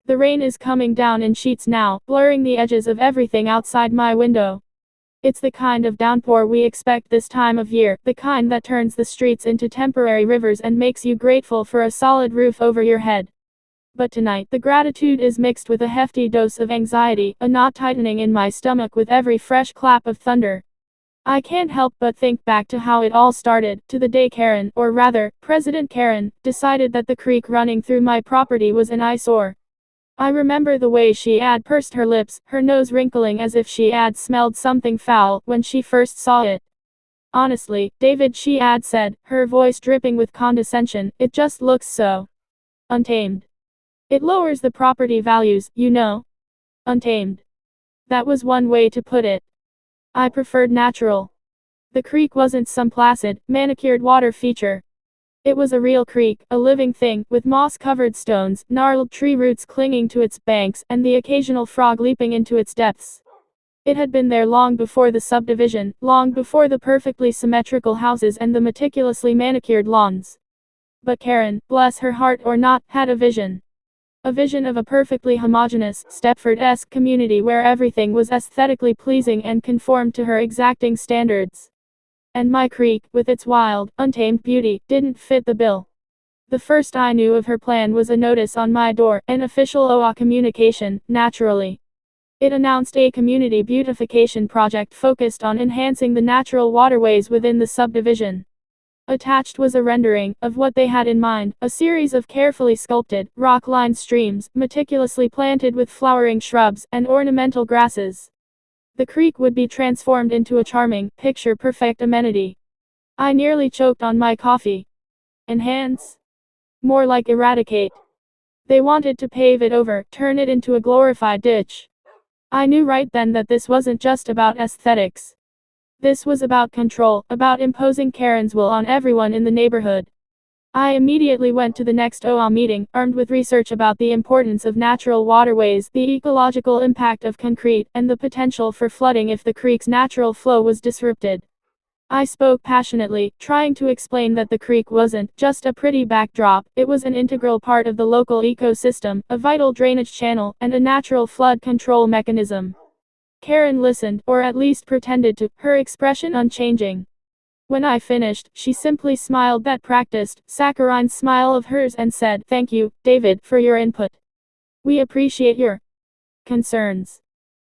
The rain is coming down in sheets now, blurring the edges of everything outside my window. It's the kind of downpour we expect this time of year, the kind that turns the streets into temporary rivers and makes you grateful for a solid roof over your head. But tonight, the gratitude is mixed with a hefty dose of anxiety, a knot tightening in my stomach with every fresh clap of thunder. I can't help but think back to how it all started, to the day Karen, or rather, President Karen, decided that the creek running through my property was an eyesore. I remember the way she had pursed her lips, her nose wrinkling as if she had smelled something foul, when she first saw it. Honestly, David, she had said, her voice dripping with condescension, it just looks so untamed. It lowers the property values, you know. Untamed. That was one way to put it. I preferred natural. The creek wasn't some placid, manicured water feature. It was a real creek, a living thing, with moss-covered stones, gnarled tree roots clinging to its banks, and the occasional frog leaping into its depths. It had been there long before the subdivision, long before the perfectly symmetrical houses and the meticulously manicured lawns. But Karen, bless her heart or not, had a vision. A vision of a perfectly homogeneous, Stepford-esque community where everything was aesthetically pleasing and conformed to her exacting standards. And my creek, with its wild, untamed beauty, didn't fit the bill. The first I knew of her plan was a notice on my door, an official OA communication, naturally. It announced a community beautification project focused on enhancing the natural waterways within the subdivision. Attached was a rendering of what they had in mind, a series of carefully sculpted, rock-lined streams, meticulously planted with flowering shrubs and ornamental grasses. The creek would be transformed into a charming, picture-perfect amenity. I nearly choked on my coffee. Enhance? More like eradicate. They wanted to pave it over, turn it into a glorified ditch. I knew right then that this wasn't just about aesthetics. This was about control, about imposing Karen's will on everyone in the neighborhood. I immediately went to the next OA meeting, armed with research about the importance of natural waterways, the ecological impact of concrete, and the potential for flooding if the creek's natural flow was disrupted. I spoke passionately, trying to explain that the creek wasn't just a pretty backdrop, it was an integral part of the local ecosystem, a vital drainage channel, and a natural flood control mechanism. Karen listened, or at least pretended to, her expression unchanging. When I finished, she simply smiled that practiced, saccharine smile of hers and said, "Thank you, David, for your input. We appreciate your concerns.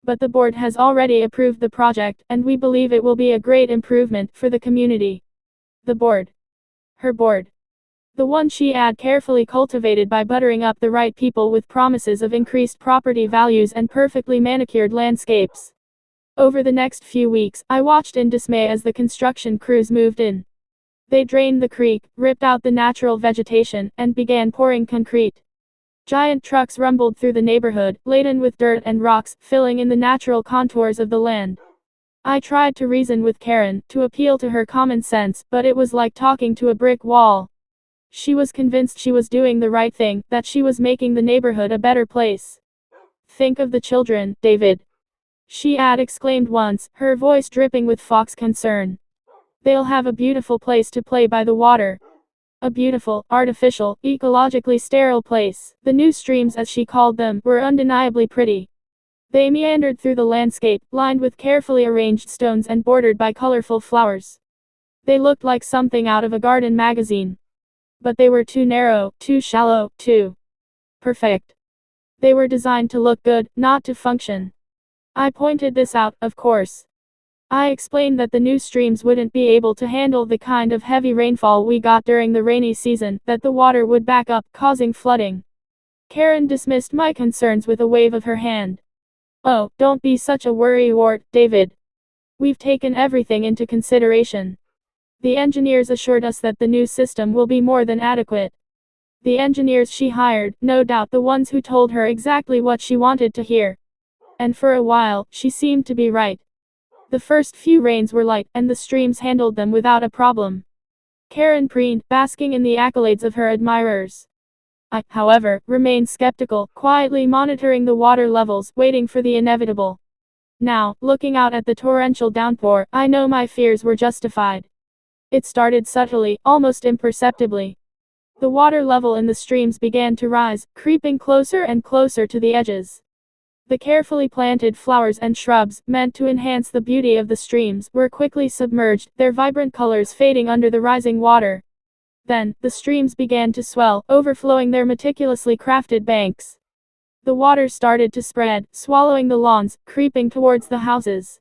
But the board has already approved the project, and we believe it will be a great improvement for the community." The board. Her board. The one she had carefully cultivated by buttering up the right people with promises of increased property values and perfectly manicured landscapes. Over the next few weeks, I watched in dismay as the construction crews moved in. They drained the creek, ripped out the natural vegetation, and began pouring concrete. Giant trucks rumbled through the neighborhood, laden with dirt and rocks, filling in the natural contours of the land. I tried to reason with Karen, to appeal to her common sense, but it was like talking to a brick wall. She was convinced she was doing the right thing, that she was making the neighborhood a better place. "Think of the children, David," she had exclaimed once, her voice dripping with fox concern. "They'll have a beautiful place to play by the water. A beautiful, artificial, ecologically sterile place." The new streams, as she called them, were undeniably pretty. They meandered through the landscape, lined with carefully arranged stones and bordered by colorful flowers. They looked like something out of a garden magazine. But they were too narrow, too shallow, too perfect. They were designed to look good, not to function. I pointed this out, of course. I explained that the new streams wouldn't be able to handle the kind of heavy rainfall we got during the rainy season, that the water would back up, causing flooding. Karen dismissed my concerns with a wave of her hand. "Oh, don't be such a worrywart, David. We've taken everything into consideration. The engineers assured us that the new system will be more than adequate." The engineers she hired, no doubt the ones who told her exactly what she wanted to hear. And for a while, she seemed to be right. The first few rains were light, and the streams handled them without a problem. Karen preened, basking in the accolades of her admirers. I, however, remained skeptical, quietly monitoring the water levels, waiting for the inevitable. Now, looking out at the torrential downpour, I know my fears were justified. It started subtly, almost imperceptibly. The water level in the streams began to rise, creeping closer and closer to the edges. The carefully planted flowers and shrubs, meant to enhance the beauty of the streams, were quickly submerged, their vibrant colors fading under the rising water. Then, the streams began to swell, overflowing their meticulously crafted banks. The water started to spread, swallowing the lawns, creeping towards the houses.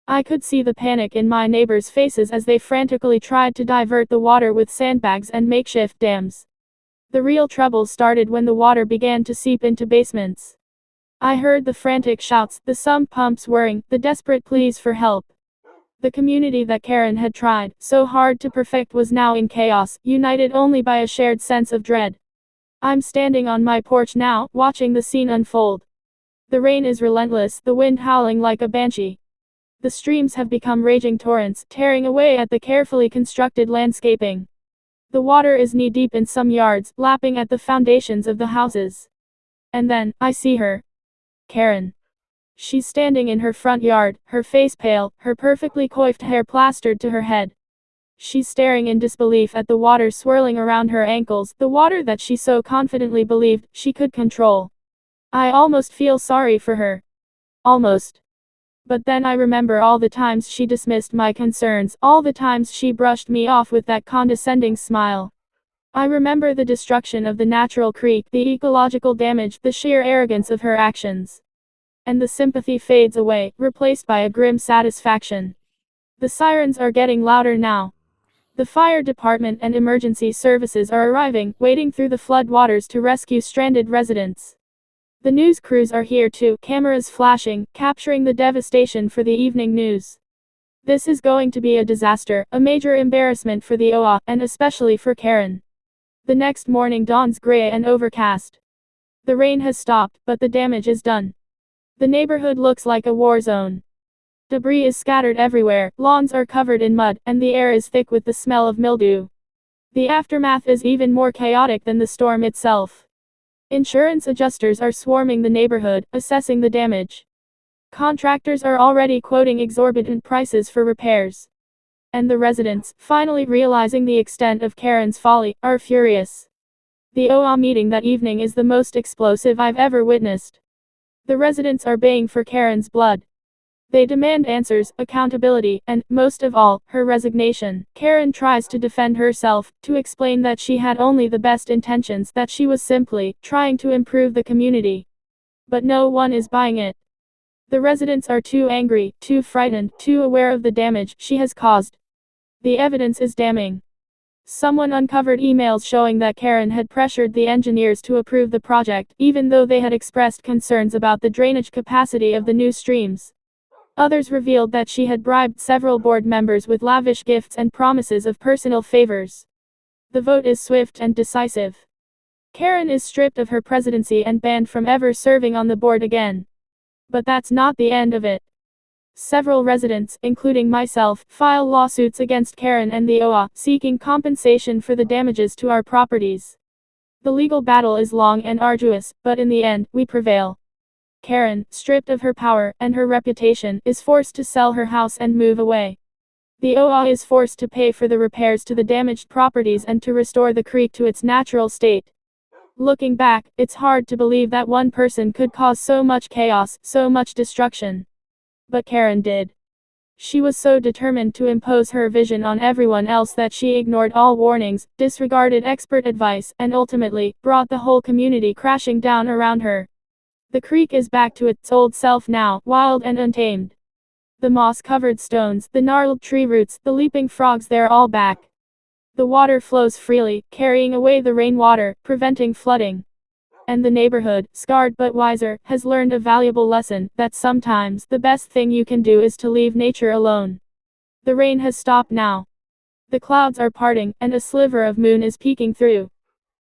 I could see the panic in my neighbors' faces as they frantically tried to divert the water with sandbags and makeshift dams. The real trouble started when the water began to seep into basements. I heard the frantic shouts, the sump pumps whirring, the desperate pleas for help. The community that Karen had tried so hard to perfect was now in chaos, united only by a shared sense of dread. I'm standing on my porch now, watching the scene unfold. The rain is relentless, the wind howling like a banshee. The streams have become raging torrents, tearing away at the carefully constructed landscaping. The water is knee-deep in some yards, lapping at the foundations of the houses. And then, I see her. Karen. She's standing in her front yard, her face pale, her perfectly coiffed hair plastered to her head. She's staring in disbelief at the water swirling around her ankles, the water that she so confidently believed she could control. I almost feel sorry for her. Almost. But then I remember all the times she dismissed my concerns, all the times she brushed me off with that condescending smile. I remember the destruction of the natural creek, the ecological damage, the sheer arrogance of her actions. And the sympathy fades away, replaced by a grim satisfaction. The sirens are getting louder now. The fire department and emergency services are arriving, wading through the flood waters to rescue stranded residents. The news crews are here too, cameras flashing, capturing the devastation for the evening news. This is going to be a disaster, a major embarrassment for the OA, and especially for Karen. The next morning dawns gray and overcast. The rain has stopped, but the damage is done. The neighborhood looks like a war zone. Debris is scattered everywhere, lawns are covered in mud, and the air is thick with the smell of mildew. The aftermath is even more chaotic than the storm itself. Insurance adjusters are swarming the neighborhood, assessing the damage. Contractors are already quoting exorbitant prices for repairs. And the residents, finally realizing the extent of Karen's folly, are furious. The OA meeting that evening is the most explosive I've ever witnessed. The residents are baying for Karen's blood. They demand answers, accountability, and, most of all, her resignation. Karen tries to defend herself, to explain that she had only the best intentions, that she was simply trying to improve the community. But no one is buying it. The residents are too angry, too frightened, too aware of the damage she has caused. The evidence is damning. Someone uncovered emails showing that Karen had pressured the engineers to approve the project, even though they had expressed concerns about the drainage capacity of the new streams. Others revealed that she had bribed several board members with lavish gifts and promises of personal favors. The vote is swift and decisive. Karen is stripped of her presidency and banned from ever serving on the board again. But that's not the end of it. Several residents, including myself, file lawsuits against Karen and the OA, seeking compensation for the damages to our properties. The legal battle is long and arduous, but in the end, we prevail. Karen, stripped of her power and her reputation, is forced to sell her house and move away. The OA is forced to pay for the repairs to the damaged properties and to restore the creek to its natural state. Looking back, it's hard to believe that one person could cause so much chaos, so much destruction. But Karen did. She was so determined to impose her vision on everyone else that she ignored all warnings, disregarded expert advice, and ultimately, brought the whole community crashing down around her. The creek is back to its old self now, wild and untamed. The moss-covered stones, the gnarled tree roots, the leaping frogs, they're all back. The water flows freely, carrying away the rainwater, preventing flooding. And the neighborhood, scarred but wiser, has learned a valuable lesson, that sometimes the best thing you can do is to leave nature alone. The rain has stopped now. The clouds are parting, and a sliver of moon is peeking through.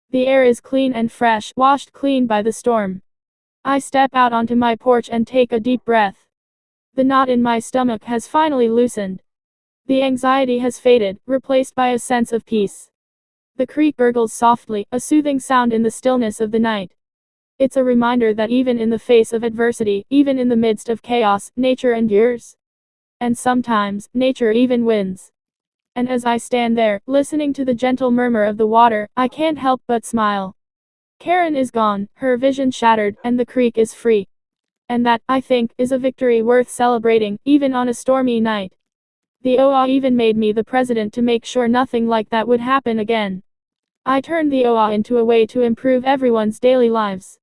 The air is clean and fresh, washed clean by the storm. I step out onto my porch and take a deep breath. The knot in my stomach has finally loosened. The anxiety has faded, replaced by a sense of peace. The creek gurgles softly, a soothing sound in the stillness of the night. It's a reminder that even in the face of adversity, even in the midst of chaos, nature endures. And sometimes, nature even wins. And as I stand there, listening to the gentle murmur of the water, I can't help but smile. Karen is gone, her vision shattered, and the creek is free. And that, I think, is a victory worth celebrating, even on a stormy night. The OA even made me the president to make sure nothing like that would happen again. I turned the OA into a way to improve everyone's daily lives.